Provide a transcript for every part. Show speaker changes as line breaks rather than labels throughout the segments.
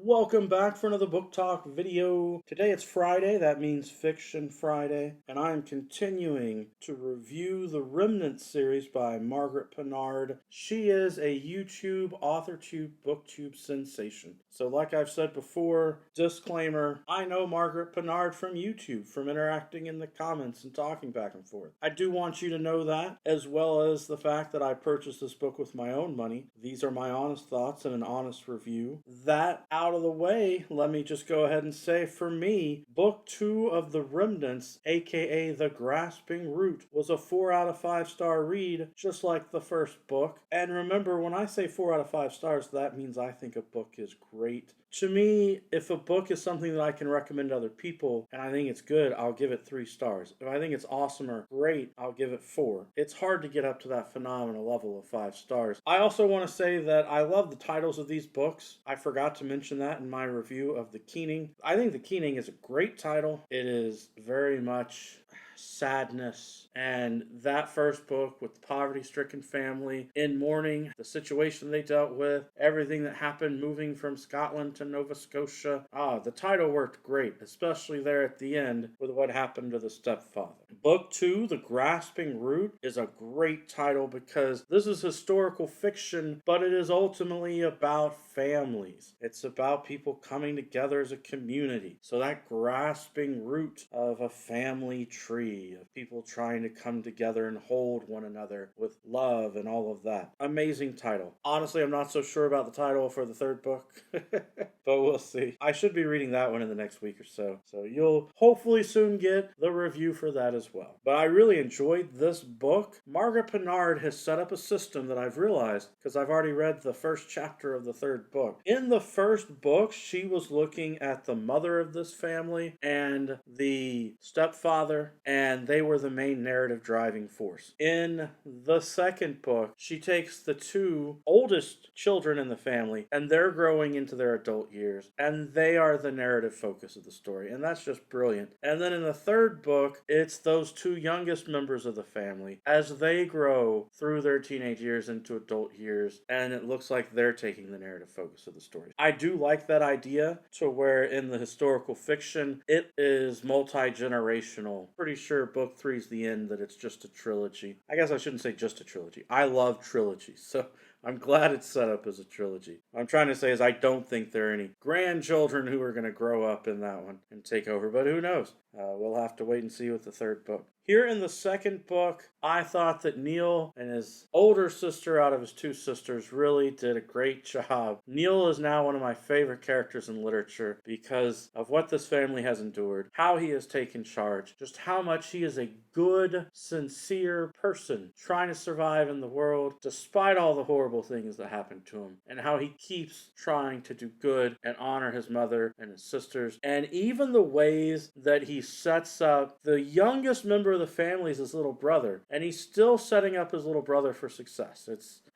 Welcome back for another book talk video. Today it's Friday, that means Fiction Friday, and I am continuing to review the Remnants series by Margaret Pinard. She is a YouTube, AuthorTube, Booktube sensation. So like I've said before, disclaimer, I know Margaret Pinard from YouTube, from interacting in the comments and talking back and forth. I do want you to know that, as well as the fact that I purchased this book with my own money. These are my honest thoughts and an honest review. That out of the way, let me just go ahead and say, for me, book 2 of the Remnants, aka The Grasping Root, was a 4 out of 5 star read, just like the first book. And remember, when I say 4 out of 5 stars, that means I think a book is great. To me, if a book is something that I can recommend to other people and I think it's good, I'll give it 3 stars. If I think it's awesome or great, I'll give it 4. It's hard to get up to that phenomenal level of 5 stars. I also want to say that I love the titles of these books. I forgot to mention that in my review of The Keening. I think The Keening is a great title. It is very much sadness, and that first book with the poverty-stricken family in mourning, the situation they dealt with, everything that happened moving from Scotland to Nova Scotia. The title worked great, especially there at the end with what happened to the stepfather. Book 2, The Grasping Root, is a great title because this is historical fiction, but it is ultimately about families. It's about people coming together as a community. So that grasping root of a family tree, of people trying to come together and hold one another with love and all of that. Amazing title. Honestly, I'm not so sure about the title for the third book, but we'll see. I should be reading that one in the next week or so. So you'll hopefully soon get the review for that as well. But I really enjoyed this book. Margaret Pinard has set up a system that I've realized because I've already read the first chapter of the third book. In the first book, she was looking at the mother of this family and the stepfather, and they were the main narrative driving force. In the second book, she takes the 2 oldest children in the family, and they're growing into their adult years, and they are the narrative focus of the story, and that's just brilliant. And then in the third book, it's those 2 youngest members of the family as they grow through their teenage years into adult years, and it looks like they're taking the narrative focus of the story. I do like that idea, to where in the historical fiction, it is multi-generational. Pretty sure book 3 is the end, that it's just a trilogy. I guess I shouldn't say just a trilogy. I love trilogies, so I'm glad it's set up as a trilogy. What I'm trying to say is I don't think there are any grandchildren who are going to grow up in that one and take over, but who knows? We'll have to wait and see with the third book. Here in the second book, I thought that Neil and his older sister out of his 2 sisters really did a great job. Neil is now one of my favorite characters in literature because of what this family has endured, how he has taken charge, just how much he is a good, sincere person trying to survive in the world despite all the horrible things that happened to him, and how he keeps trying to do good and honor his mother and his sisters, and even the ways that he sets up the youngest member of the family is his little brother, and he's still setting up his little brother for success.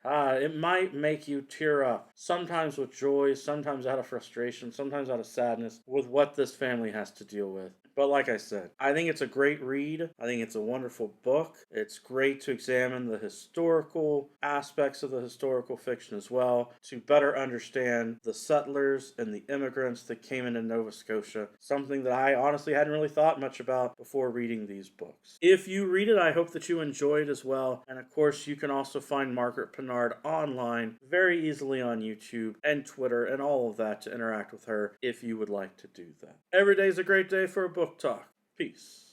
It might make you tear up, sometimes with joy, sometimes out of frustration, sometimes out of sadness, with what this family has to deal with. But like I said, I think it's a great read. I think it's a wonderful book. It's great to examine the historical aspects of the historical fiction as well, to better understand the settlers and the immigrants that came into Nova Scotia, something that I honestly hadn't really thought much about before reading these books. If you read it, I hope that you enjoy it as well. And of course, you can also find Margaret Pinard online very easily on YouTube and Twitter and all of that to interact with her if you would like to do that. Every day is a great day for a book talk. Peace.